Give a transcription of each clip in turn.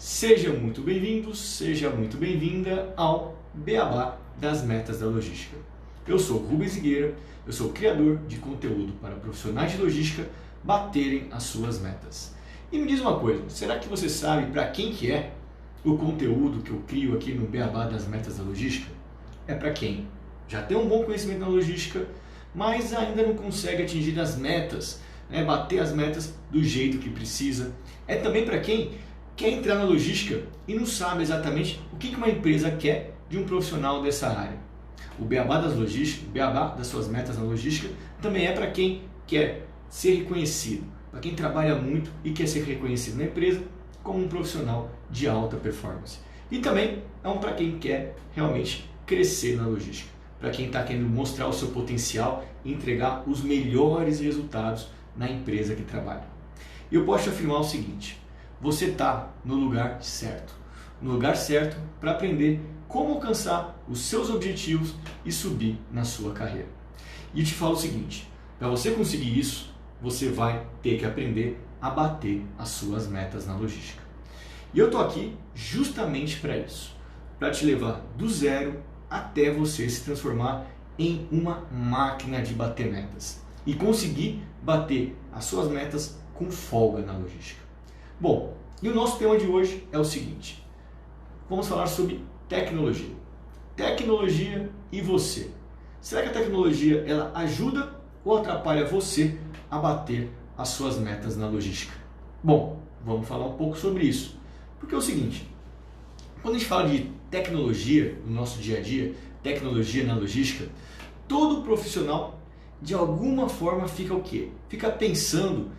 Seja muito bem-vindo, seja muito bem-vinda ao Beabá das Metas da Logística. Eu sou Rubens Higueira, eu sou criador de conteúdo para profissionais de logística baterem as suas metas. E me diz uma coisa, será que você sabe para quem que é o conteúdo que eu crio aqui no Beabá das Metas da Logística? É para quem já tem um bom conhecimento na logística, mas ainda não consegue atingir as metas, bater as metas do jeito que precisa. É também para quem quer entrar na logística e não sabe exatamente o que uma empresa quer de um profissional dessa área. O Beabá das logísticas, o Beabá das suas metas na logística, também é para quem quer ser reconhecido, para quem trabalha muito e quer ser reconhecido na empresa como um profissional de alta performance. E também é para quem quer realmente crescer na logística, para quem está querendo mostrar o seu potencial e entregar os melhores resultados na empresa que trabalha. E eu posso te afirmar o seguinte: você está no lugar certo para aprender como alcançar os seus objetivos e subir na sua carreira. E eu te falo o seguinte: para você conseguir isso, você vai ter que aprender a bater as suas metas na logística. E eu estou aqui justamente para isso, para te levar do zero até você se transformar em uma máquina de bater metas e conseguir bater as suas metas com folga na logística. Bom, e o nosso tema de hoje é o seguinte: vamos falar sobre tecnologia. Tecnologia e você. Será que a tecnologia ela ajuda ou atrapalha você a bater as suas metas na logística? Bom, vamos falar um pouco sobre isso. Porque é o seguinte, quando a gente fala de tecnologia no nosso dia a dia, tecnologia na logística, todo profissional de alguma forma fica o quê? Fica pensando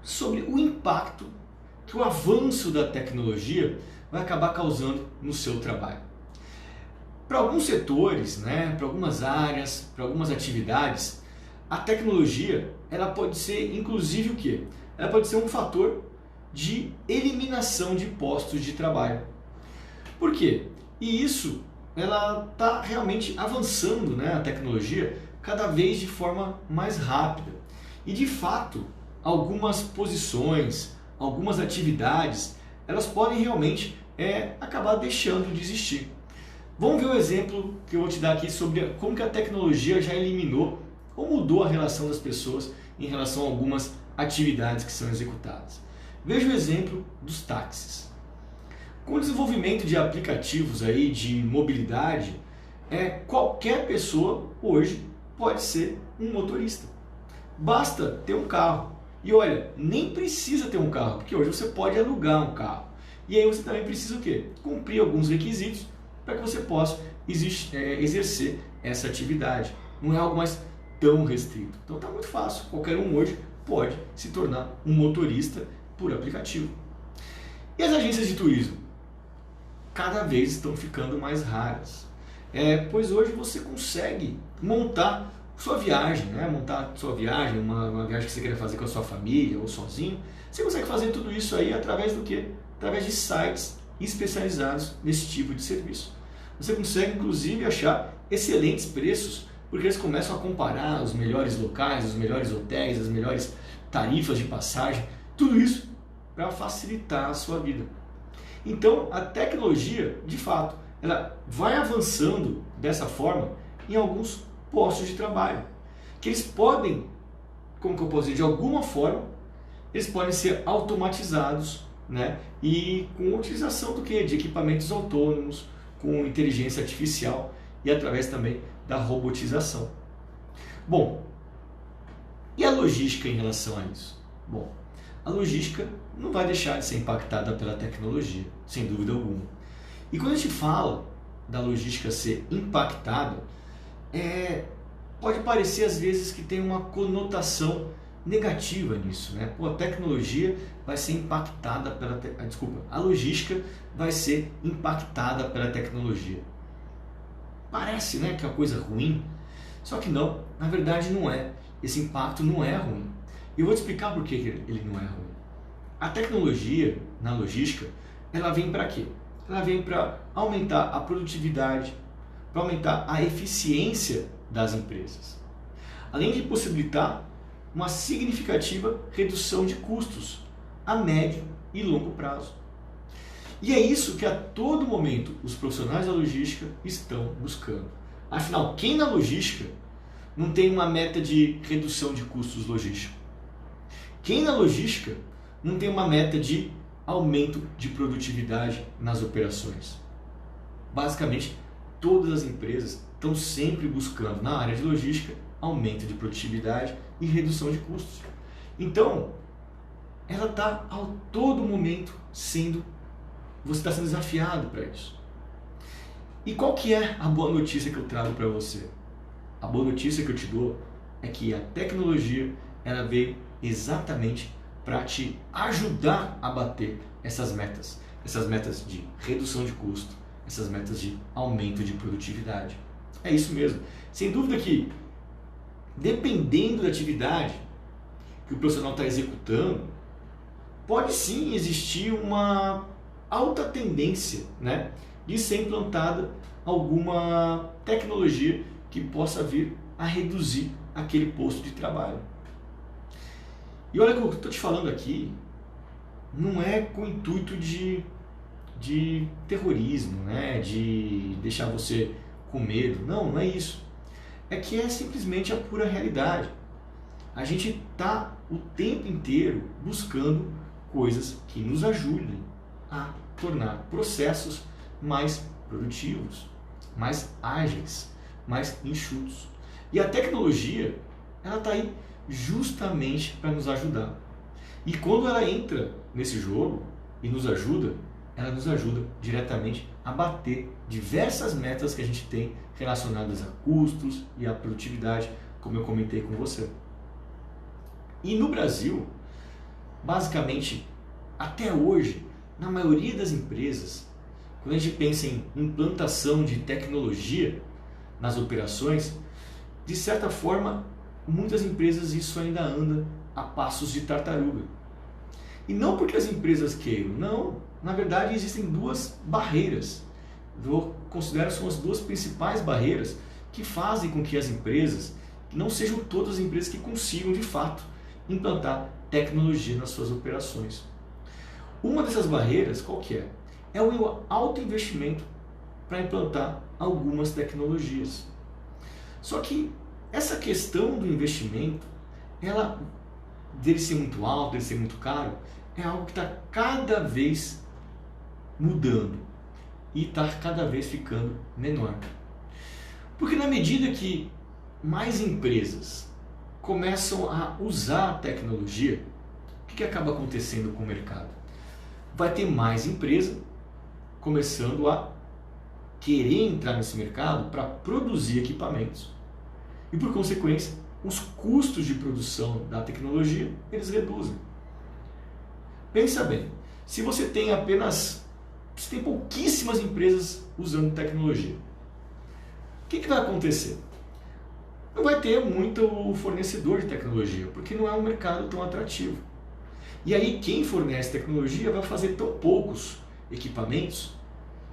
sobre o impacto que o avanço da tecnologia vai acabar causando no seu trabalho. Para alguns setores, para algumas áreas, para algumas atividades, a tecnologia ela pode ser inclusive o quê? Ela pode ser um fator de eliminação de postos de trabalho. Por quê? E isso ela está realmente avançando, a tecnologia cada vez de forma mais rápida. E de fato, algumas posições, algumas atividades, elas podem realmente acabar deixando de existir. Vamos ver o exemplo que eu vou te dar aqui sobre como que a tecnologia já eliminou ou mudou a relação das pessoas em relação a algumas atividades que são executadas. Veja o exemplo dos táxis. Com o desenvolvimento de aplicativos aí de mobilidade, qualquer pessoa hoje pode ser um motorista. Basta ter um carro. E olha, nem precisa ter um carro, porque hoje você pode alugar um carro. E aí você também precisa o quê? Cumprir alguns requisitos para que você possa exercer essa atividade. Não é algo mais tão restrito. Então está muito fácil. Qualquer um hoje pode se tornar um motorista por aplicativo. E as agências de turismo? Cada vez estão ficando mais raras. Pois hoje você consegue montar sua viagem, uma viagem que você queira fazer com a sua família ou sozinho. Você consegue fazer tudo isso aí através do quê? Através de sites especializados nesse tipo de serviço. Você consegue inclusive achar excelentes preços, porque eles começam a comparar os melhores locais, os melhores hotéis, as melhores tarifas de passagem, tudo isso para facilitar a sua vida. Então a tecnologia, de fato, ela vai avançando dessa forma em alguns postos de trabalho, que eles podem, como que eu posso dizer, de alguma forma, eles podem ser automatizados, e com a utilização do quê? De equipamentos autônomos, com inteligência artificial e através também da robotização. Bom, e a logística em relação a isso? Bom, a logística não vai deixar de ser impactada pela tecnologia, sem dúvida alguma. E quando a gente fala da logística ser impactada, pode parecer às vezes que tem uma conotação negativa nisso, a tecnologia vai ser impactada pela a logística vai ser impactada pela tecnologia. Parece, que é uma coisa ruim, só que não, na verdade não é. Esse impacto não é ruim. E eu vou te explicar por que ele não é ruim. A tecnologia na logística, ela vem para quê? Ela vem para aumentar a produtividade, para aumentar a eficiência das empresas, além de possibilitar uma significativa redução de custos a médio e longo prazo. E é isso que a todo momento os profissionais da logística estão buscando. Afinal, quem na logística não tem uma meta de redução de custos logísticos? Quem na logística não tem uma meta de aumento de produtividade nas operações? Basicamente, todas as empresas estão sempre buscando na área de logística aumento de produtividade e redução de custos. Então, ela está a todo momento você está sendo desafiado para isso. E qual que é a boa notícia que eu trago para você? A boa notícia que eu te dou é que a tecnologia ela veio exatamente para te ajudar a bater essas metas de redução de custo, essas metas de aumento de produtividade. É isso mesmo. Sem dúvida que, dependendo da atividade que o profissional está executando, pode sim existir uma alta tendência, né, de ser implantada alguma tecnologia que possa vir a reduzir aquele posto de trabalho. E olha que eu estou te falando aqui, não é com o intuito de terrorismo, né, de deixar você com medo. Não, não é isso. É que é simplesmente a pura realidade. A gente está o tempo inteiro buscando coisas que nos ajudem a tornar processos mais produtivos, mais ágeis, mais enxutos. E a tecnologia, ela está aí justamente para nos ajudar. E quando ela entra nesse jogo e nos ajuda, ela nos ajuda diretamente a bater diversas metas que a gente tem relacionadas a custos e a produtividade, como eu comentei com você. E no Brasil, basicamente, até hoje, na maioria das empresas, quando a gente pensa em implantação de tecnologia nas operações, de certa forma, muitas empresas isso ainda anda a passos de tartaruga. E não porque as empresas queiram, não. Na verdade, existem duas barreiras. Eu considero são as duas principais barreiras que fazem com que as empresas, não sejam todas as empresas que consigam de fato implantar tecnologia nas suas operações. Uma dessas barreiras, qual que é? É o alto investimento para implantar algumas tecnologias. Só que essa questão do investimento, ela dele ser muito alto, dele ser muito caro, é algo que está cada vez mudando e está cada vez ficando menor. Porque na medida que mais empresas começam a usar a tecnologia, o que acaba acontecendo com o mercado? Vai ter mais empresa começando a querer entrar nesse mercado para produzir equipamentos. E por consequência, os custos de produção da tecnologia, eles reduzem. Pensa bem, se você tem pouquíssimas empresas usando tecnologia, o que vai acontecer? Não vai ter muito fornecedor de tecnologia, porque não é um mercado tão atrativo. E aí quem fornece tecnologia vai fazer tão poucos equipamentos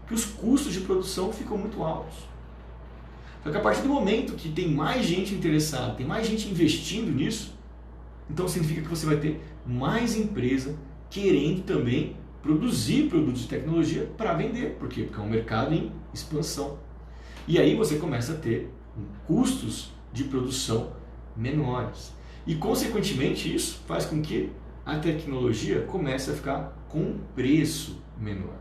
que os custos de produção ficam muito altos. Só que a partir do momento que tem mais gente interessada, tem mais gente investindo nisso, então significa que você vai ter mais empresa querendo também produzir produtos de tecnologia para vender. Por quê? Porque é um mercado em expansão. E aí você começa a ter custos de produção menores. E consequentemente isso faz com que a tecnologia comece a ficar com um preço menor.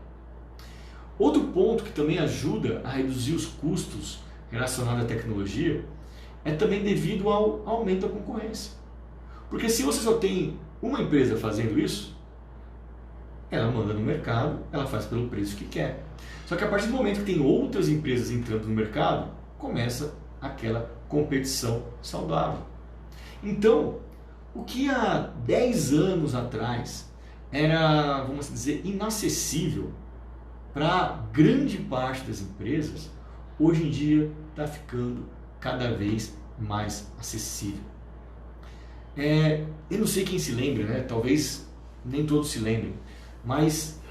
Outro ponto que também ajuda a reduzir os custos relacionados à tecnologia é também devido ao aumento da concorrência. Porque se você só tem uma empresa fazendo isso, ela manda no mercado, ela faz pelo preço que quer. Só que a partir do momento que tem outras empresas entrando no mercado, começa aquela competição saudável. Então, o que há 10 anos atrás era, vamos dizer, inacessível para grande parte das empresas, hoje em dia está ficando cada vez mais acessível. Eu não sei quem se lembra, né? Talvez nem todos se lembrem, mas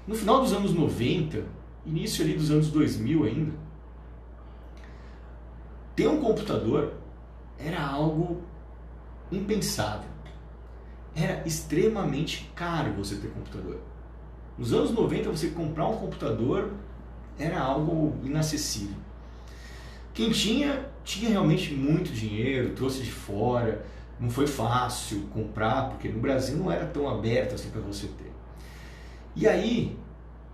no final dos anos 90, início ali dos anos 2000 ainda, ter um computador era algo impensável. Era extremamente caro você ter computador. Nos anos 90, você comprar um computador era algo inacessível. Quem tinha realmente muito dinheiro, trouxe de fora, não foi fácil comprar, porque no Brasil não era tão aberto assim para você ter. E aí,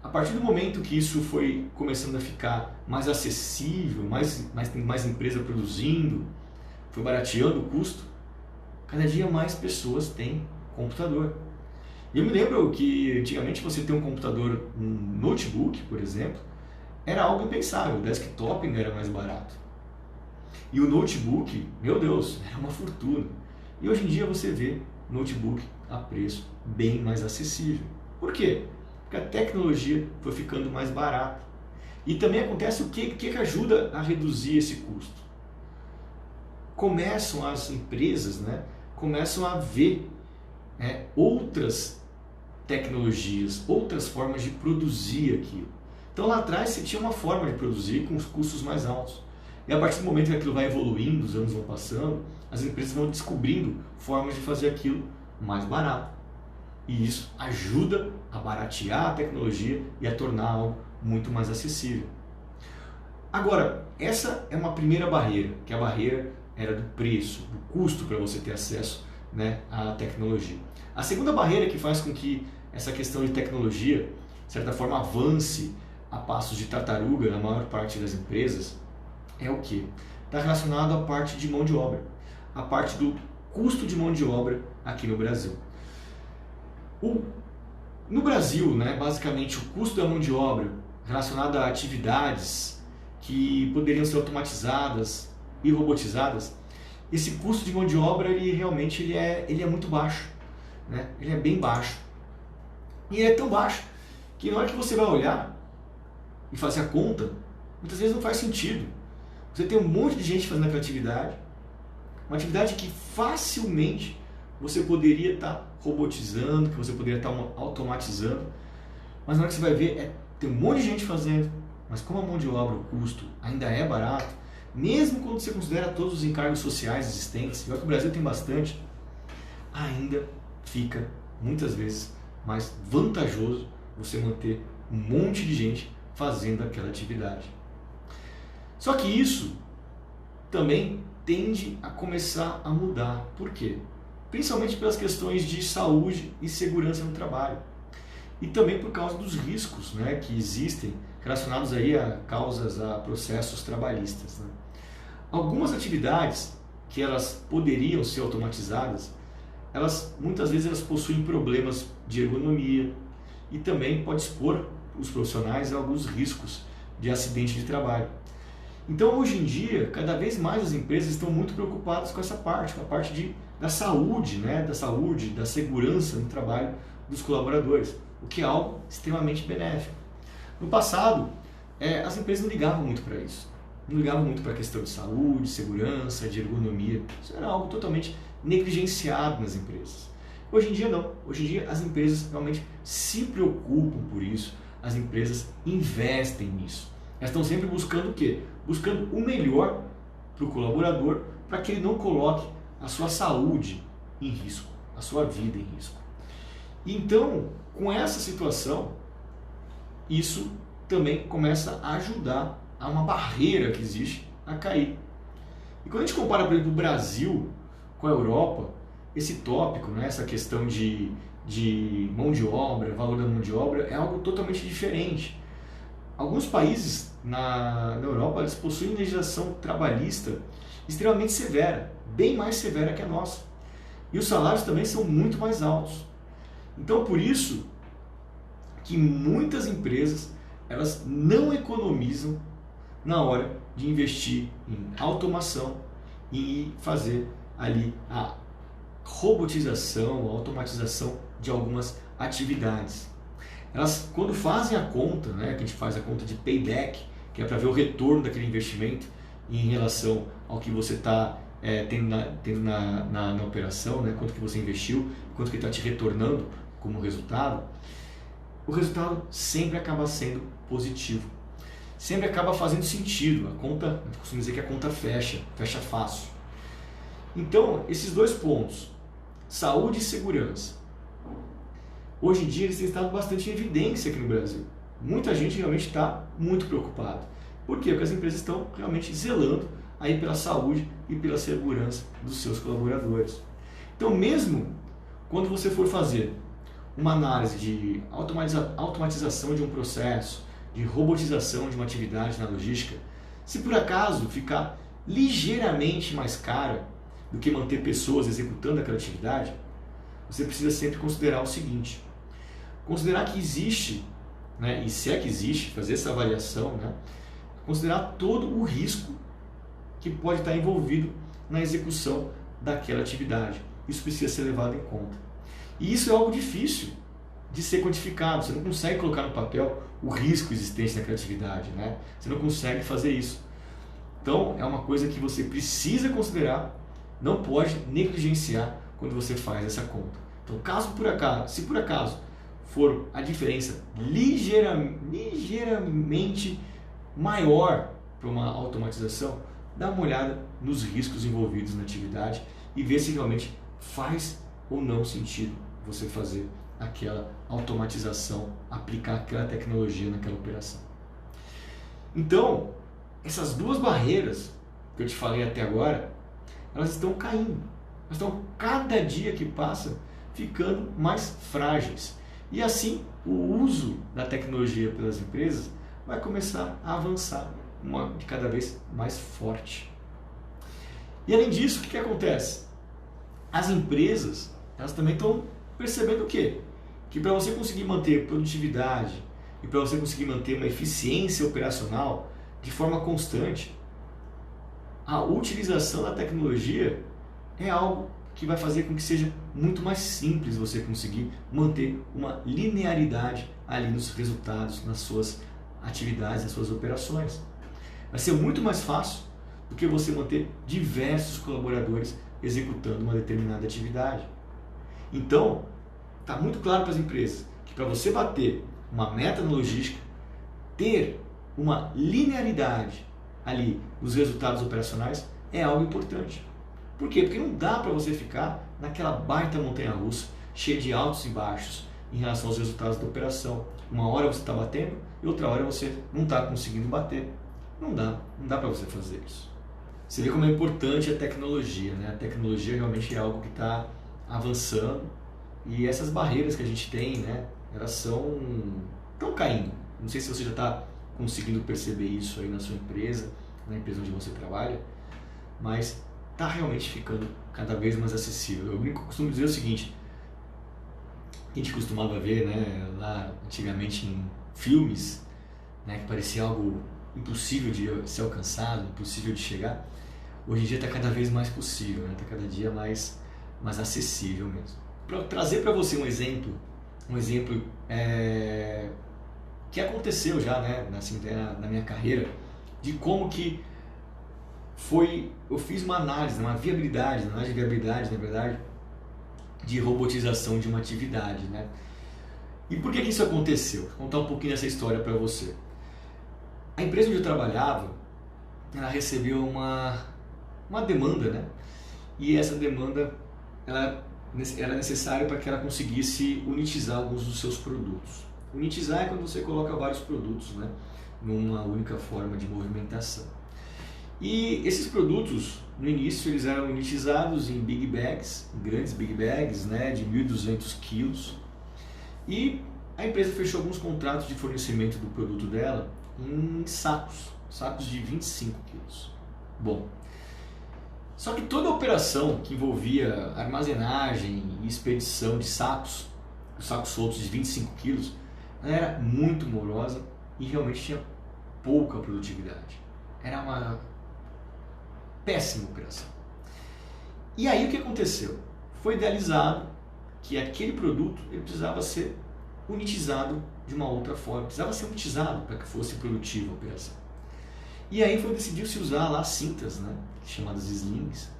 a partir do momento que isso foi começando a ficar mais acessível, mais empresa produzindo, foi barateando o custo, cada dia mais pessoas têm computador. E eu me lembro que antigamente você ter um computador, um notebook, por exemplo, era algo impensável, o desktop ainda era mais barato. E o notebook, meu Deus, era uma fortuna. E hoje em dia você vê notebook a preço bem mais acessível. Por quê? Porque a tecnologia foi ficando mais barata. E também acontece o que ajuda a reduzir esse custo? Começam as empresas, começam a ver outras tecnologias, outras formas de produzir aquilo. Então lá atrás você tinha uma forma de produzir com os custos mais altos. E a partir do momento que aquilo vai evoluindo, os anos vão passando, as empresas vão descobrindo formas de fazer aquilo mais barato. E isso ajuda a baratear a tecnologia e a tornar algo muito mais acessível. Agora, essa é uma primeira barreira, que a barreira era do preço, do custo para você ter acesso à tecnologia. A segunda barreira que faz com que essa questão de tecnologia, de certa forma, avance a passos de tartaruga na maior parte das empresas, é o que? Está relacionado à parte de mão de obra, a parte do custo de mão de obra aqui no Brasil. No Brasil, basicamente, o custo da mão de obra relacionado a atividades que poderiam ser automatizadas e robotizadas, esse custo de mão de obra ele é muito baixo, ele é bem baixo. E ele é tão baixo que na hora que você vai olhar e fazer a conta, muitas vezes não faz sentido. Você tem um monte de gente fazendo aquela atividade, uma atividade que facilmente você poderia estar robotizando, que você poderia estar automatizando, mas na hora que você vai ver, tem um monte de gente fazendo, mas como a mão de obra, o custo ainda é barato, mesmo quando você considera todos os encargos sociais existentes, igual que o Brasil tem bastante, ainda fica, muitas vezes, mais vantajoso você manter um monte de gente fazendo aquela atividade. Só que isso também tende a começar a mudar. Por quê? Principalmente pelas questões de saúde e segurança no trabalho. E também por causa dos riscos que existem relacionados aí a causas, a processos trabalhistas. Algumas atividades que elas poderiam ser automatizadas, muitas vezes elas possuem problemas de ergonomia e também pode expor os profissionais a alguns riscos de acidente de trabalho. Então hoje em dia, cada vez mais as empresas estão muito preocupadas com essa parte, com a parte da saúde, da segurança no trabalho dos colaboradores, o que é algo extremamente benéfico. No passado, as empresas não ligavam muito para isso, não ligavam muito para a questão de saúde, segurança, de ergonomia, isso era algo totalmente negligenciado nas empresas. Hoje em dia não, hoje em dia as empresas realmente se preocupam por isso, as empresas investem nisso. Elas estão sempre buscando o quê? Buscando o melhor para o colaborador, para que ele não coloque a sua saúde em risco, a sua vida em risco. Então, com essa situação, isso também começa a ajudar a uma barreira que existe a cair. E quando a gente compara, por exemplo, o Brasil com a Europa, esse tópico, essa questão de mão de obra, valor da mão de obra, é algo totalmente diferente. Alguns países na Europa eles possuem legislação trabalhista extremamente severa, bem mais severa que a nossa. E os salários também são muito mais altos. Então, por isso que muitas empresas elas não economizam na hora de investir em automação e fazer ali a robotização, a automatização de algumas atividades. Elas, quando fazem a conta, que a gente faz a conta de payback, que é para ver o retorno daquele investimento em relação ao que você está tendo na operação, quanto que você investiu, quanto que está te retornando como resultado, o resultado sempre acaba sendo positivo. Sempre acaba fazendo sentido. A conta, eu costumo dizer que a conta fecha fácil. Então, esses dois pontos, saúde e segurança, hoje em dia eles têm estado bastante em evidência aqui no Brasil. Muita gente realmente está muito preocupada. Por quê? Porque as empresas estão realmente zelando aí pela saúde e pela segurança dos seus colaboradores. Então, mesmo quando você for fazer uma análise de automatização de um processo, de robotização de uma atividade na logística, se por acaso ficar ligeiramente mais cara do que manter pessoas executando aquela atividade, você precisa sempre considerar o seguinte: considerar que existe, né, e se é que existe, fazer essa avaliação, né, considerar todo o risco que pode estar envolvido na execução daquela atividade. Isso precisa ser levado em conta. E isso é algo difícil de ser quantificado. Você não consegue colocar no papel o risco existente naquela atividade, né? Você não consegue fazer isso. Então, é uma coisa que você precisa considerar, não pode negligenciar quando você faz essa conta. Então, se por acaso for a diferença ligeiramente maior para uma automatização, dá uma olhada nos riscos envolvidos na atividade e vê se realmente faz ou não sentido você fazer aquela automatização, aplicar aquela tecnologia naquela operação. Então, essas duas barreiras que eu te falei até agora, elas estão caindo. Elas estão, cada dia que passa, ficando mais frágeis. E assim, o uso da tecnologia pelas empresas vai começar a avançar de cada vez mais forte. E além disso, o que acontece? As empresas, elas também estão percebendo o quê? Que para você conseguir manter produtividade e para você conseguir manter uma eficiência operacional de forma constante, a utilização da tecnologia é algo que vai fazer com que seja muito mais simples você conseguir manter uma linearidade ali nos resultados, nas suas atividades, nas suas operações. Vai ser muito mais fácil do que você manter diversos colaboradores executando uma determinada atividade. Então, está muito claro para as empresas que para você bater uma meta na logística, ter uma linearidade ali nos resultados operacionais é algo importante. Por quê? Porque não dá para você ficar naquela baita montanha-russa, cheia de altos e baixos em relação aos resultados da operação. Uma hora você está batendo e outra hora você não está conseguindo bater. Não dá para você fazer isso. Você vê como é importante a tecnologia, né? A tecnologia realmente é algo que está avançando e essas barreiras que a gente tem, né, elas estão caindo. Não sei se você já está conseguindo perceber isso aí na sua empresa, na empresa onde você trabalha, mas está realmente ficando cada vez mais acessível. Eu costumo dizer o seguinte: a gente costumava ver, né, lá antigamente em filmes, né, que parecia algo impossível de ser alcançado, impossível de chegar. Hoje em dia está cada vez mais possível, né? Está cada dia mais acessível mesmo. Para trazer para você um exemplo que aconteceu já, né, assim, na minha carreira, de como que foi, eu fiz uma análise de viabilidade, na verdade, de robotização de uma atividade, né? E por que isso aconteceu? Vou contar um pouquinho dessa história para você. A empresa onde eu trabalhava, ela recebeu uma demanda, né? E essa demanda ela era necessária para que ela conseguisse unitizar alguns dos seus produtos. Unitizar é quando você coloca vários produtos, né, numa única forma de movimentação. E esses produtos, no início, eles eram unitizados em big bags, grandes big bags, né, de 1.200 quilos. E a empresa fechou alguns contratos de fornecimento do produto dela em sacos de 25 quilos. Bom, só que toda a operação que envolvia armazenagem e expedição de sacos soltos de 25 quilos, ela era muito morosa e realmente tinha pouca produtividade. Era uma péssima operação. E aí o que aconteceu? Foi idealizado que aquele produto ele precisava ser unitizado de uma outra forma, precisava ser unitizado para que fosse produtiva a operação. E aí decidiu-se usar lá cintas, né, chamadas slings,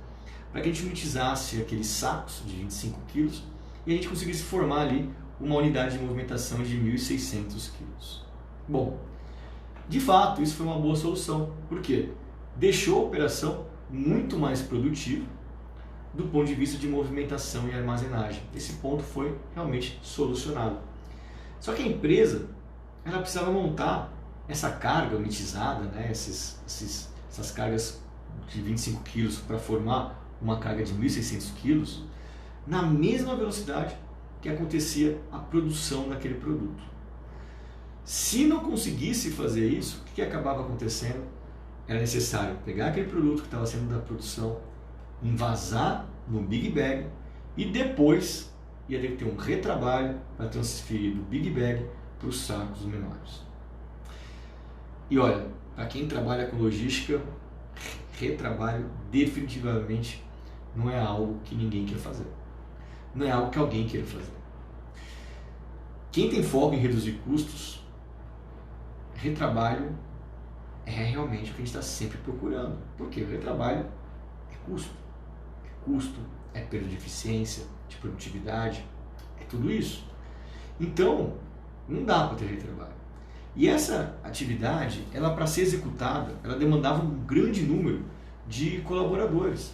para que a gente unitizasse aqueles sacos de 25 quilos e a gente conseguisse formar ali uma unidade de movimentação de 1.600 quilos. Bom, de fato isso foi uma boa solução. Por quê? Deixou a operação muito mais produtiva, do ponto de vista de movimentação e armazenagem. Esse ponto foi realmente solucionado. Só que a empresa ela precisava montar essa carga unitizada, né, essas cargas de 25 kg para formar uma carga de 1.600 kg, na mesma velocidade que acontecia a produção daquele produto. Se não conseguisse fazer isso, o que acabava acontecendo? Era necessário pegar aquele produto que estava sendo da produção, envasar no Big Bag e depois ia ter que ter um retrabalho para transferir do Big Bag para os sacos menores. E olha, para quem trabalha com logística, retrabalho definitivamente não é algo que ninguém quer fazer. Não é algo que alguém queira fazer. Quem tem foco em reduzir custos, retrabalho é realmente o que a gente está sempre procurando. Porque o retrabalho é custo. É custo, é perda de eficiência, de produtividade, é tudo isso. Então, não dá para ter retrabalho. E essa atividade, ela para ser executada, ela demandava um grande número de colaboradores.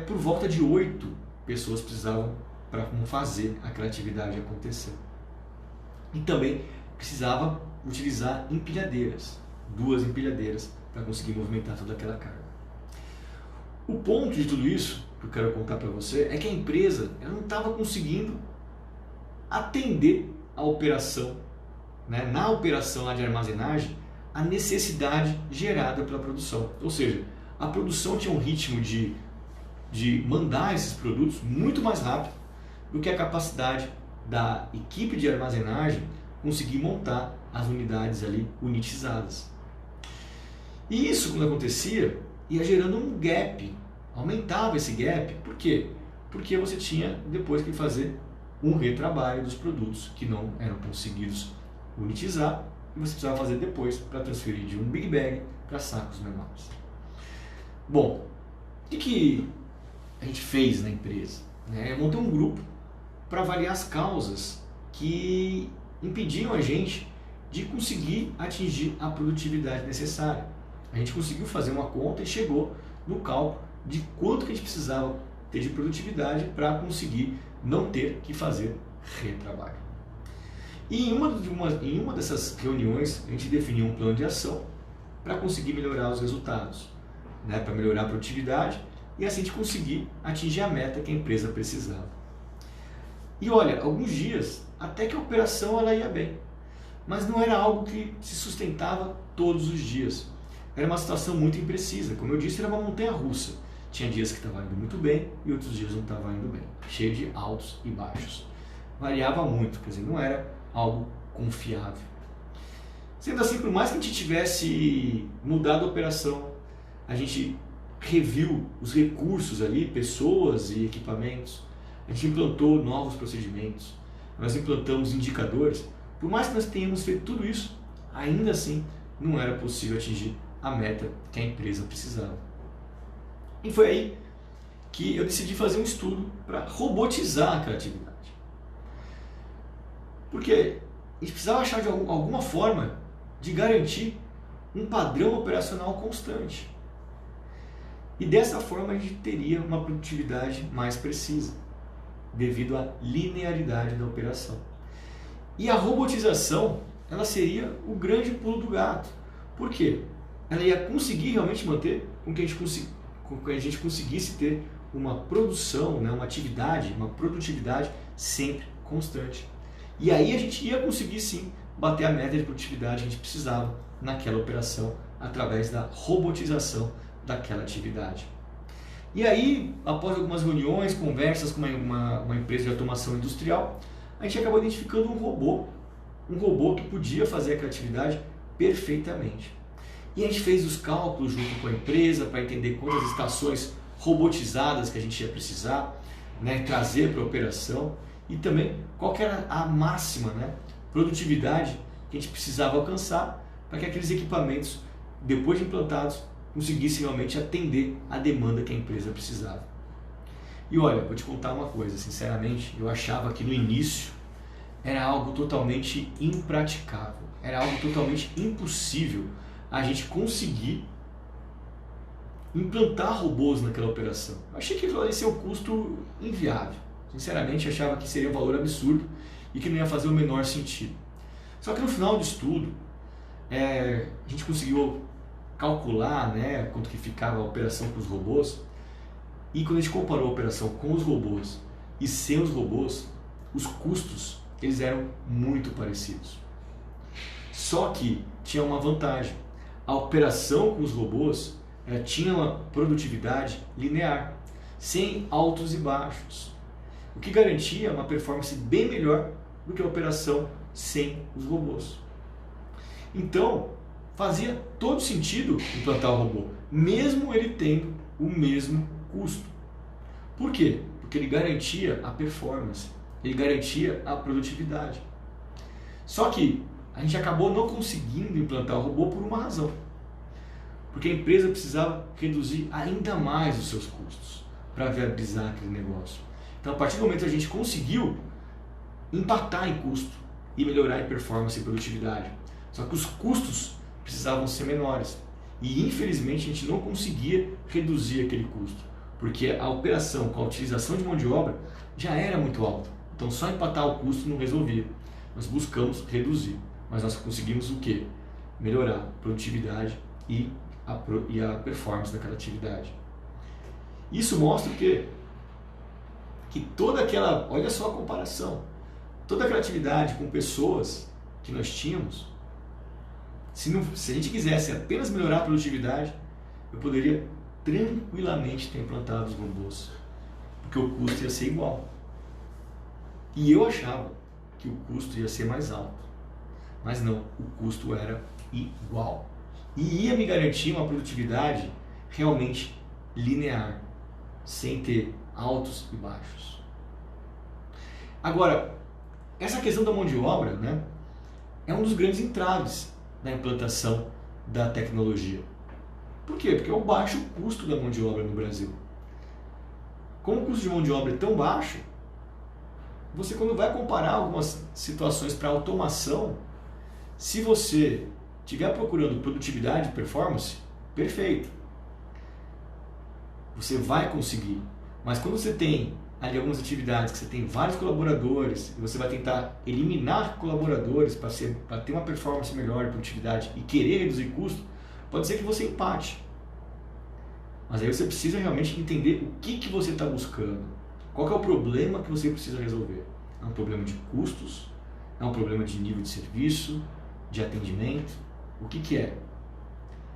Por volta de 8 pessoas precisavam para fazer aquela atividade acontecer. E também precisava utilizar empilhadeiras, 2 empilhadeiras para conseguir movimentar toda aquela carga. O ponto de tudo isso que eu quero contar para você é que a empresa ela não estava conseguindo atender a operação, né, na operação lá de armazenagem, a necessidade gerada pela produção. Ou seja, a produção tinha um ritmo de mandar esses produtos muito mais rápido do que a capacidade da equipe de armazenagem conseguir montar as unidades ali unitizadas. E isso, quando acontecia, ia gerando um gap, aumentava esse gap. Por quê? Porque você tinha depois que fazer um retrabalho dos produtos que não eram conseguidos unitizar e você precisava fazer depois para transferir de um Big Bag para sacos menores. Bom, o que a gente fez na empresa? Eu montei um grupo para avaliar as causas que impediam a gente de conseguir atingir a produtividade necessária. A gente conseguiu fazer uma conta e chegou no cálculo de quanto que a gente precisava ter de produtividade para conseguir não ter que fazer retrabalho. E em uma dessas reuniões a gente definiu um plano de ação para conseguir melhorar os resultados, para melhorar a produtividade e assim a gente conseguir atingir a meta que a empresa precisava. E olha, alguns dias até que a operação ela ia bem, mas não era algo que se sustentava todos os dias. Era uma situação muito imprecisa, como eu disse, era uma montanha-russa. Tinha dias que estava indo muito bem e outros dias não estava indo bem, cheio de altos e baixos. Variava muito, quer dizer, não era algo confiável. Sendo assim, por mais que a gente tivesse mudado a operação, a gente reviu os recursos ali, pessoas e equipamentos, a gente implantou novos procedimentos, nós implantamos indicadores. Por mais que nós tenhamos feito tudo isso, ainda assim não era possível atingir a meta que a empresa precisava. E foi aí que eu decidi fazer um estudo para robotizar aquela atividade. Porque a gente precisava achar de alguma forma de garantir um padrão operacional constante. E dessa forma a gente teria uma produtividade mais precisa, devido à linearidade da operação. E a robotização, ela seria o grande pulo do gato. Por quê? Ela ia conseguir realmente manter com que a gente conseguisse ter uma produção, uma atividade, uma produtividade sempre constante. E aí a gente ia conseguir sim bater a meta de produtividade que a gente precisava naquela operação através da robotização daquela atividade. E aí, após algumas reuniões, conversas com uma empresa de automação industrial, a gente acabou identificando um robô que podia fazer aquela atividade perfeitamente. E a gente fez os cálculos junto com a empresa para entender quantas estações robotizadas que a gente ia precisar, trazer para a operação e também qual que era a máxima produtividade que a gente precisava alcançar para que aqueles equipamentos, depois de implantados, conseguissem realmente atender a demanda que a empresa precisava. E olha, vou te contar uma coisa, sinceramente, eu achava que no início era algo totalmente impraticável, era algo totalmente impossível a gente conseguir implantar robôs naquela operação. Eu achei que aquilo ia ser um custo inviável. Sinceramente, achava que seria um valor absurdo e que não ia fazer o menor sentido. Só que no final do estudo, a gente conseguiu calcular, né, quanto que ficava a operação com os robôs, e quando a gente comparou a operação com os robôs e sem os robôs, os custos eles eram muito parecidos. Só que tinha uma vantagem. A operação com os robôs tinha uma produtividade linear, sem altos e baixos, o que garantia uma performance bem melhor do que a operação sem os robôs. Então, fazia todo sentido implantar o robô, mesmo ele tendo o mesmo custo. Por quê? Porque ele garantia a performance, ele garantia a produtividade. Só que a gente acabou não conseguindo implantar o robô por uma razão. Porque a empresa precisava reduzir ainda mais os seus custos para viabilizar aquele negócio. Então, a partir do momento que a gente conseguiu empatar em custo e melhorar em performance e produtividade, só que os custos precisavam ser menores. E, infelizmente, a gente não conseguia reduzir aquele custo, porque a operação com a utilização de mão de obra já era muito alta. Então, só empatar o custo não resolvia. Nós buscamos reduzir, mas nós conseguimos o quê? Melhorar a produtividade e a performance daquela atividade. Isso mostra o quê? Que toda aquela, olha só a comparação, toda aquela atividade com pessoas que nós tínhamos, se a gente quisesse apenas melhorar a produtividade, eu poderia tranquilamente ter implantado os robôs, porque o custo ia ser igual. E eu achava que o custo ia ser mais alto, mas não, o custo era igual. E ia me garantir uma produtividade realmente linear, sem ter altos e baixos. Agora, essa questão da mão de obra, né, é um dos grandes entraves na implantação da tecnologia. Por quê? Porque é o baixo custo da mão de obra no Brasil. Como o custo de mão de obra é tão baixo, você quando vai comparar algumas situações para automação, se você estiver procurando produtividade e performance, perfeito. Você vai conseguir. Mas quando você tem ali algumas atividades que você tem vários colaboradores e você vai tentar eliminar colaboradores para ter uma performance melhor de produtividade e querer reduzir custo, pode ser que você empate. Mas aí você precisa realmente entender o que você está buscando. Qual que é o problema que você precisa resolver? É um problema de custos? É um problema de nível de serviço? De atendimento? O que é?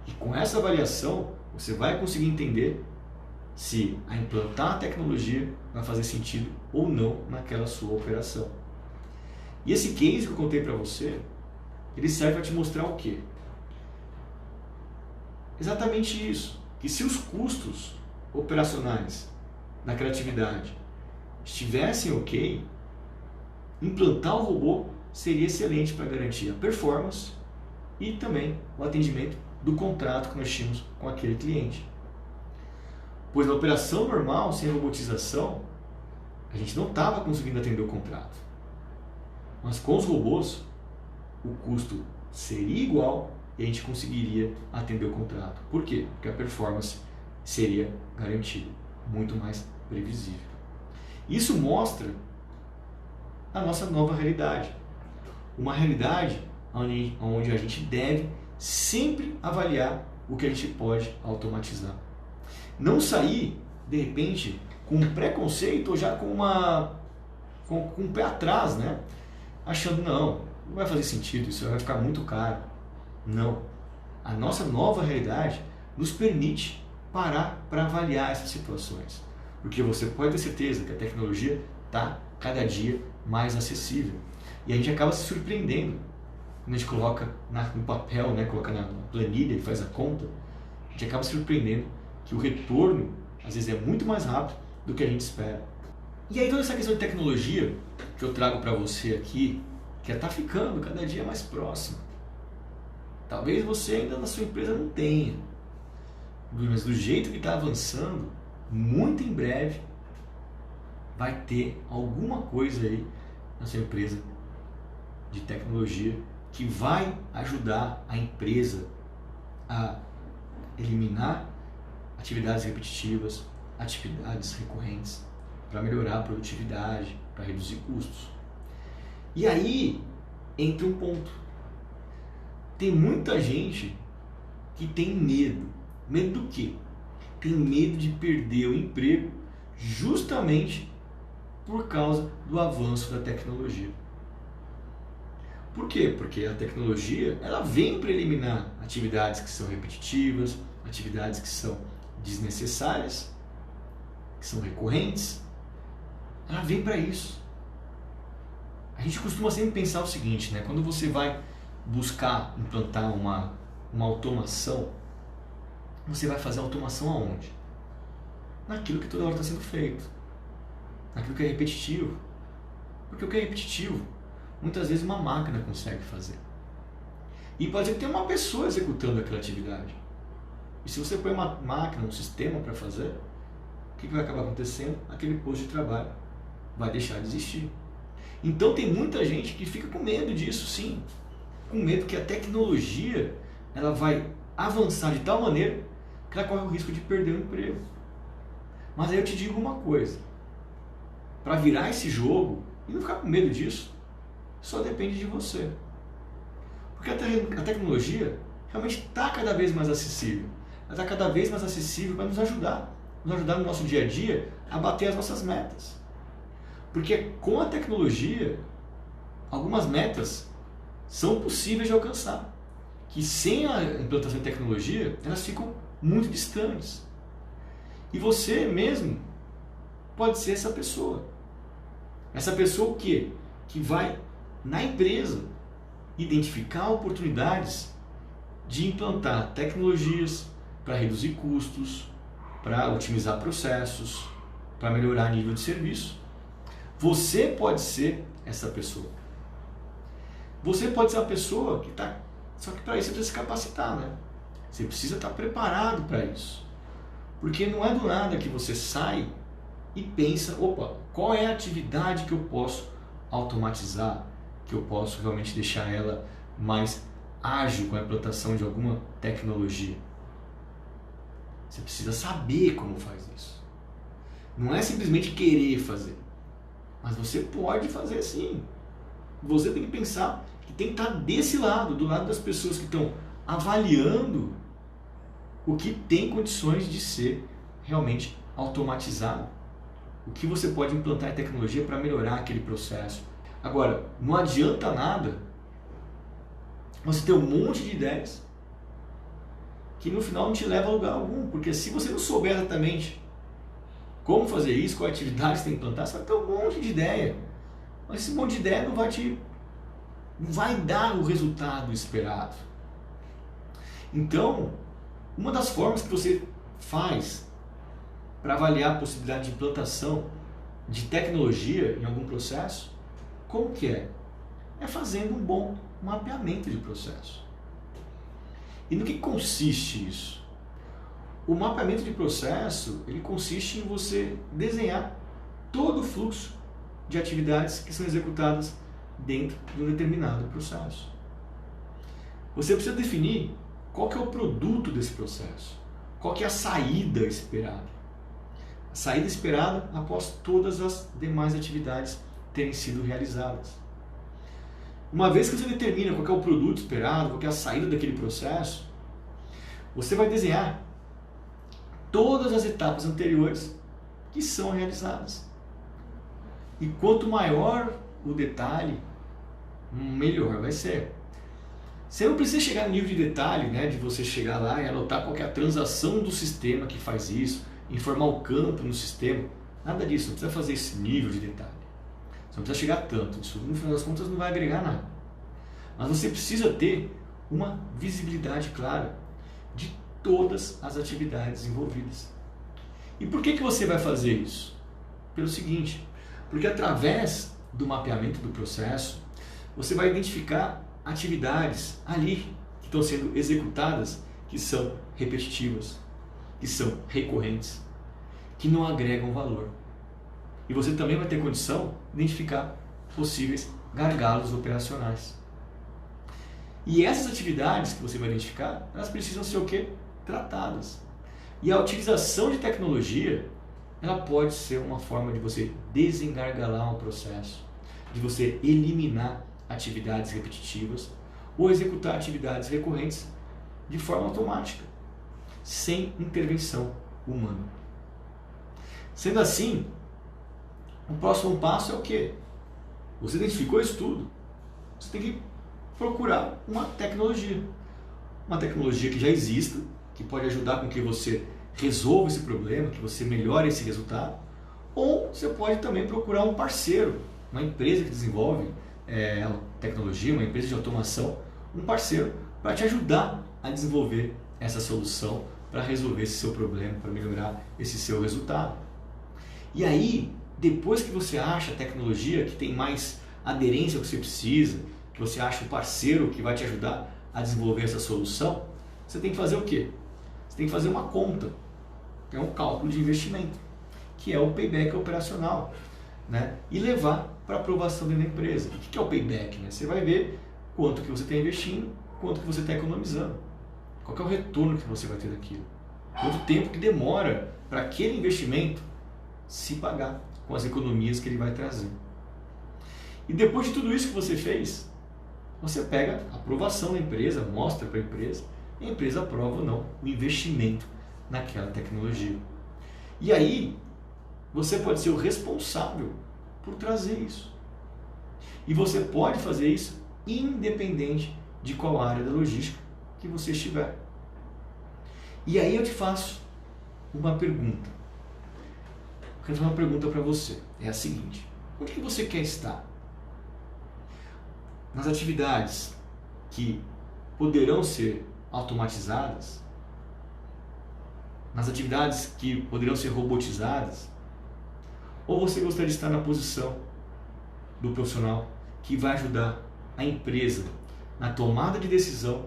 E com essa avaliação, você vai conseguir entender se a implantar a tecnologia vai fazer sentido ou não naquela sua operação. E esse case que eu contei para você, ele serve para te mostrar o quê? Exatamente isso, que se os custos operacionais naquela atividade estivessem ok, implantar o robô seria excelente para garantir a performance e também o atendimento do contrato que nós tínhamos com aquele cliente. Pois na operação normal, sem robotização, a gente não estava conseguindo atender o contrato. Mas com os robôs, o custo seria igual e a gente conseguiria atender o contrato. Por quê? Porque a performance seria garantida, muito mais previsível. Isso mostra a nossa nova realidade. Uma realidade onde a gente deve sempre avaliar o que a gente pode automatizar. Não sair, de repente, com um preconceito ou já com um pé atrás, né? Achando, não vai fazer sentido, isso vai ficar muito caro. Não. A nossa nova realidade nos permite parar para avaliar essas situações. Porque você pode ter certeza que a tecnologia está cada dia mais acessível. E a gente acaba se surpreendendo. Quando a gente coloca no papel, né? Coloca na planilha e faz a conta, a gente acaba se surpreendendo que o retorno, às vezes, é muito mais rápido do que a gente espera. E aí toda essa questão de tecnologia que eu trago para você aqui, que está ficando cada dia mais próxima. Talvez você ainda na sua empresa não tenha, mas do jeito que está avançando, muito em breve vai ter alguma coisa aí na sua empresa de tecnologia que vai ajudar a empresa a eliminar atividades repetitivas, atividades recorrentes, para melhorar a produtividade, para reduzir custos. E aí entra um ponto. Tem muita gente que tem medo. Medo do quê? Tem medo de perder o emprego justamente por causa do avanço da tecnologia. Por quê? Porque a tecnologia ela vem para eliminar atividades que são repetitivas, atividades que são desnecessárias, que são recorrentes. Ela vem para isso. A gente costuma sempre pensar o seguinte, né? Quando você vai buscar implantar uma automação, você vai fazer automação aonde? Naquilo que toda hora está sendo feito. Naquilo que é repetitivo. Porque o que é repetitivo, muitas vezes uma máquina consegue fazer. E pode ter uma pessoa executando aquela atividade. E se você põe uma máquina, um sistema para fazer, o que vai acabar acontecendo? Aquele posto de trabalho vai deixar de existir. Então tem muita gente que fica com medo disso, sim. Com medo que a tecnologia ela vai avançar de tal maneira que ela corre o risco de perder o emprego. Mas aí eu te digo uma coisa. Para virar esse jogo e não ficar com medo disso, só depende de você. Porque a tecnologia realmente está cada vez mais acessível. Ela está cada vez mais acessível para nos ajudar no nosso dia a dia a bater as nossas metas. Porque com a tecnologia, algumas metas são possíveis de alcançar. Que sem a implantação de tecnologia, elas ficam muito distantes. E você mesmo pode ser essa pessoa. Essa pessoa o quê? Que vai, na empresa, identificar oportunidades de implantar tecnologias para reduzir custos, para otimizar processos, para melhorar nível de serviço. Você pode ser essa pessoa. Você pode ser uma pessoa que está... Só que para isso você precisa se capacitar, né? Você precisa estar preparado para isso. Porque não é do nada que você sai e pensa, opa, qual é a atividade que eu posso automatizar, que eu posso realmente deixar ela mais ágil com a implantação de alguma tecnologia. Você precisa saber como faz isso. Não é simplesmente querer fazer, mas você pode fazer sim. Você tem que pensar que tem que estar desse lado, do lado das pessoas que estão avaliando o que tem condições de ser realmente automatizado. O que você pode implantar em tecnologia para melhorar aquele processo. Agora, não adianta nada você ter um monte de ideias que no final não te leva a lugar algum, porque se você não souber exatamente como fazer isso, qual atividade você tem que implantar, você vai ter um monte de ideia. Mas esse monte de ideia não vai dar o resultado esperado. Então, uma das formas que você faz para avaliar a possibilidade de implantação de tecnologia em algum processo, como que é? É fazendo um bom mapeamento de processo. E no que consiste isso? O mapeamento de processo, ele consiste em você desenhar todo o fluxo de atividades que são executadas dentro de um determinado processo. Você precisa definir qual que é o produto desse processo, qual que é a saída esperada. A saída esperada após todas as demais atividades terem sido realizadas. Uma vez que você determina qual que é o produto esperado, qual que é a saída daquele processo, você vai desenhar todas as etapas anteriores que são realizadas. E quanto maior o detalhe, melhor vai ser. Você não precisa chegar no nível de detalhe, né, de você chegar lá e anotar qual que é a transação do sistema que faz isso, informar o campo no sistema. Nada disso, não precisa fazer esse nível de detalhe. Você não precisa chegar tanto, isso no final das contas não vai agregar nada. Mas você precisa ter uma visibilidade clara de todas as atividades envolvidas. E por que você vai fazer isso? Pelo seguinte, porque através do mapeamento do processo, você vai identificar atividades ali que estão sendo executadas que são repetitivas, que são recorrentes, que não agregam valor. E você também vai ter condição de identificar possíveis gargalos operacionais. E essas atividades que você vai identificar, elas precisam ser o quê? Tratadas. E a utilização de tecnologia, ela pode ser uma forma de você desengargalar um processo, de você eliminar atividades repetitivas ou executar atividades recorrentes de forma automática, sem intervenção humana. Sendo assim, o próximo passo é o quê? Você identificou isso tudo? Você tem que procurar uma tecnologia que já exista, que pode ajudar com que você resolva esse problema, que você melhore esse resultado, ou você pode também procurar um parceiro, uma empresa que desenvolve tecnologia, uma empresa de automação, um parceiro para te ajudar a desenvolver essa solução, para resolver esse seu problema, para melhorar esse seu resultado. E aí, depois que você acha a tecnologia que tem mais aderência ao que você precisa, que você acha o parceiro que vai te ajudar a desenvolver essa solução, você tem que fazer o quê? Você tem que fazer uma conta, que é um cálculo de investimento, que é o payback operacional, né? E levar para aprovação dentro da empresa. E o que é o payback? Né? Você vai ver quanto que você está investindo, quanto que você está economizando, qual que é o retorno que você vai ter daquilo, quanto tempo que demora para aquele investimento se pagar com as economias que ele vai trazer. E depois de tudo isso que você fez, você pega a aprovação da empresa, mostra para a empresa aprova ou não o investimento naquela tecnologia. E aí, você pode ser o responsável por trazer isso. E você pode fazer isso independente de qual área da logística que você estiver. E aí eu te faço uma pergunta. Eu quero fazer uma pergunta para você. É a seguinte: onde que você quer estar? Nas atividades que poderão ser automatizadas? Nas atividades que poderão ser robotizadas? Ou você gostaria de estar na posição do profissional que vai ajudar a empresa na tomada de decisão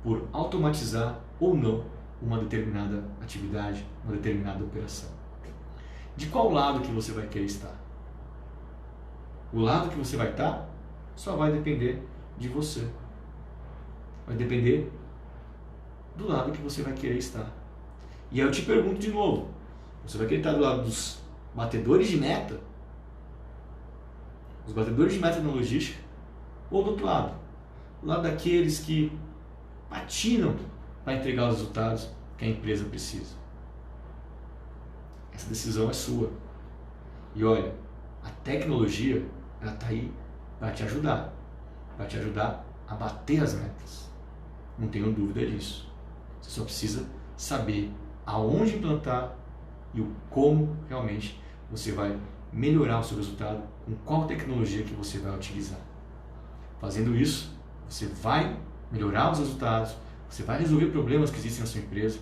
por automatizar ou não uma determinada atividade, uma determinada operação? De qual lado que você vai querer estar? O lado que você vai estar só vai depender de você. Vai depender do lado que você vai querer estar. E aí eu te pergunto de novo: você vai querer estar do lado dos batedores de meta? Os batedores de meta na logística? Ou do outro lado? Do lado daqueles que patinam para entregar os resultados que a empresa precisa? Essa decisão é sua. E olha, a tecnologia, ela está aí para te ajudar a bater as metas. Não tenho dúvida disso. Você só precisa saber aonde implantar e o como realmente você vai melhorar o seu resultado, com qual tecnologia que você vai utilizar. Fazendo isso, você vai melhorar os resultados, você vai resolver problemas que existem na sua empresa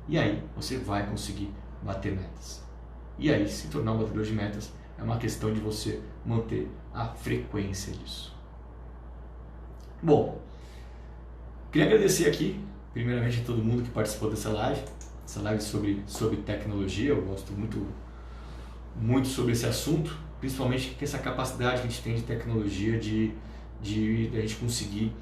e aí você vai conseguir bater metas. E aí, se tornar um batedor de metas é uma questão de você manter a frequência disso. Bom, queria agradecer aqui, primeiramente, a todo mundo que participou dessa live sobre tecnologia. Eu gosto muito sobre esse assunto, principalmente com essa capacidade que a gente tem de tecnologia de a gente conseguir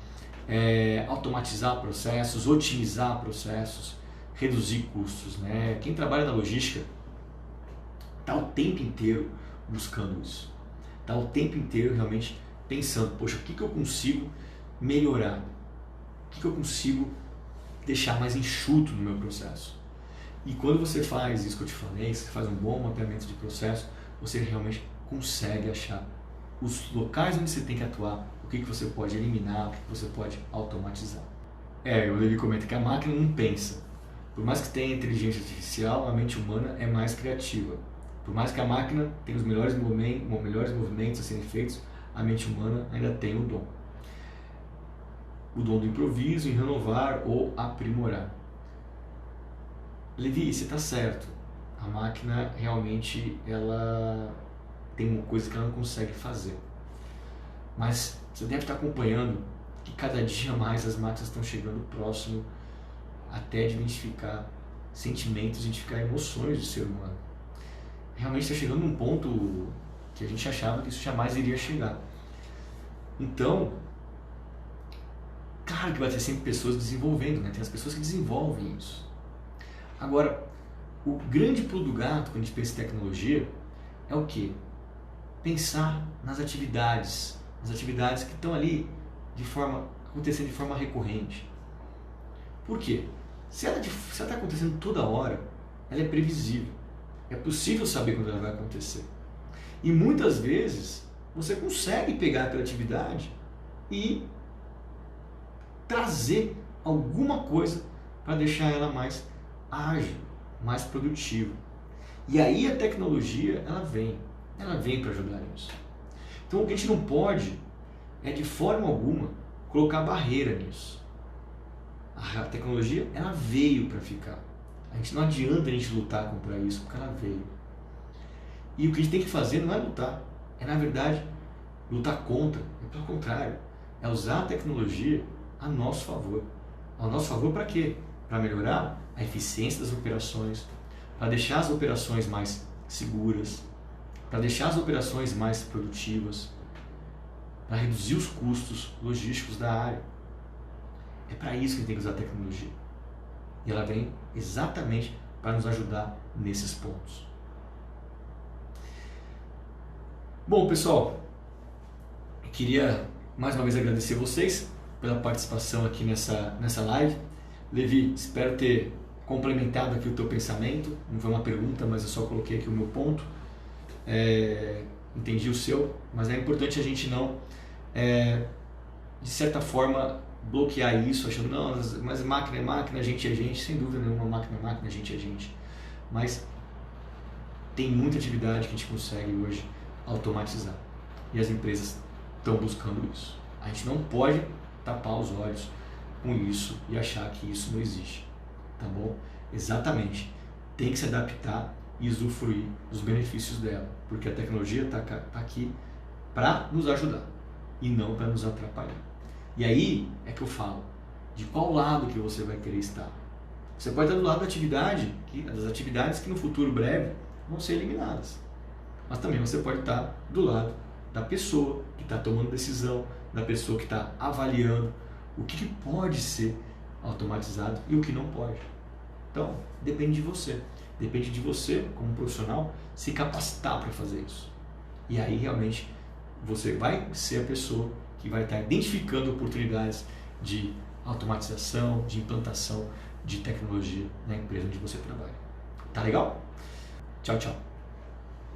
automatizar processos, otimizar processos, reduzir custos, né? Quem trabalha na logística está o tempo inteiro buscando isso, está o tempo inteiro realmente pensando: poxa, o que eu consigo melhorar? O que eu consigo deixar mais enxuto no meu processo? E quando você faz isso que eu te falei, você faz um bom mapeamento de processo, você realmente consegue achar os locais onde você tem que atuar, o que você pode eliminar, o que você pode automatizar. O Levi comenta que a máquina não pensa. Por mais que tenha inteligência artificial, a mente humana é mais criativa. Por mais que a máquina tenha os melhores movimentos a serem feitos, a mente humana ainda tem o dom. O dom do improviso, em renovar ou aprimorar. Levi, você está certo. A máquina realmente ela tem uma coisa que ela não consegue fazer. Mas você deve estar acompanhando que cada dia mais as máquinas estão chegando próximo até de identificar sentimentos, identificar emoções do ser humano. Realmente está chegando num ponto que a gente achava que isso jamais iria chegar. Então, claro que vai ter sempre pessoas desenvolvendo, né? Tem as pessoas que desenvolvem isso. Agora, o grande pulo do gato, quando a gente pensa em tecnologia, é o quê? Pensar nas atividades que estão ali acontecendo de forma recorrente. Por quê? Se ela está acontecendo toda hora, ela é previsível. É possível saber quando ela vai acontecer. E muitas vezes você consegue pegar aquela atividade e trazer alguma coisa para deixar ela mais ágil, mais produtiva. E aí a tecnologia, ela vem para ajudar nisso. Então o que a gente não pode é de forma alguma colocar barreira nisso. A tecnologia, ela veio para ficar. A gente não adianta a gente lutar contra isso, porque ela veio. E o que a gente tem que fazer não é lutar, é na verdade lutar contra, é pelo contrário, é usar a tecnologia a nosso favor. A nosso favor para quê? Para melhorar a eficiência das operações, para deixar as operações mais seguras, para deixar as operações mais produtivas, para reduzir os custos logísticos da área. É para isso que a gente tem que usar a tecnologia. E ela vem exatamente para nos ajudar nesses pontos. Bom, pessoal, eu queria mais uma vez agradecer a vocês pela participação aqui nessa live. Levi, espero ter complementado aqui o teu pensamento. Não foi uma pergunta, mas eu só coloquei aqui o meu ponto. Entendi o seu, mas é importante a gente não, de certa forma, bloquear isso, achando, não, mas máquina é máquina, gente é gente. Sem dúvida nenhuma, máquina é máquina, gente é gente. Mas tem muita atividade que a gente consegue hoje automatizar. E as empresas estão buscando isso. A gente não pode tapar os olhos com isso e achar que isso não existe. Tá bom? Exatamente. Tem que se adaptar e usufruir dos benefícios dela. Porque a tecnologia está aqui para nos ajudar e não para nos atrapalhar. E aí é que eu falo, de qual lado que você vai querer estar. Você pode estar do lado das atividades que no futuro breve vão ser eliminadas. Mas também você pode estar do lado da pessoa que está tomando decisão, da pessoa que está avaliando o que pode ser automatizado e o que não pode. Então, depende de você. Depende de você, como profissional, se capacitar para fazer isso. E aí, realmente, você vai ser a pessoa que vai estar identificando oportunidades de automatização, de implantação de tecnologia na empresa onde você trabalha. Tá legal? Tchau, tchau.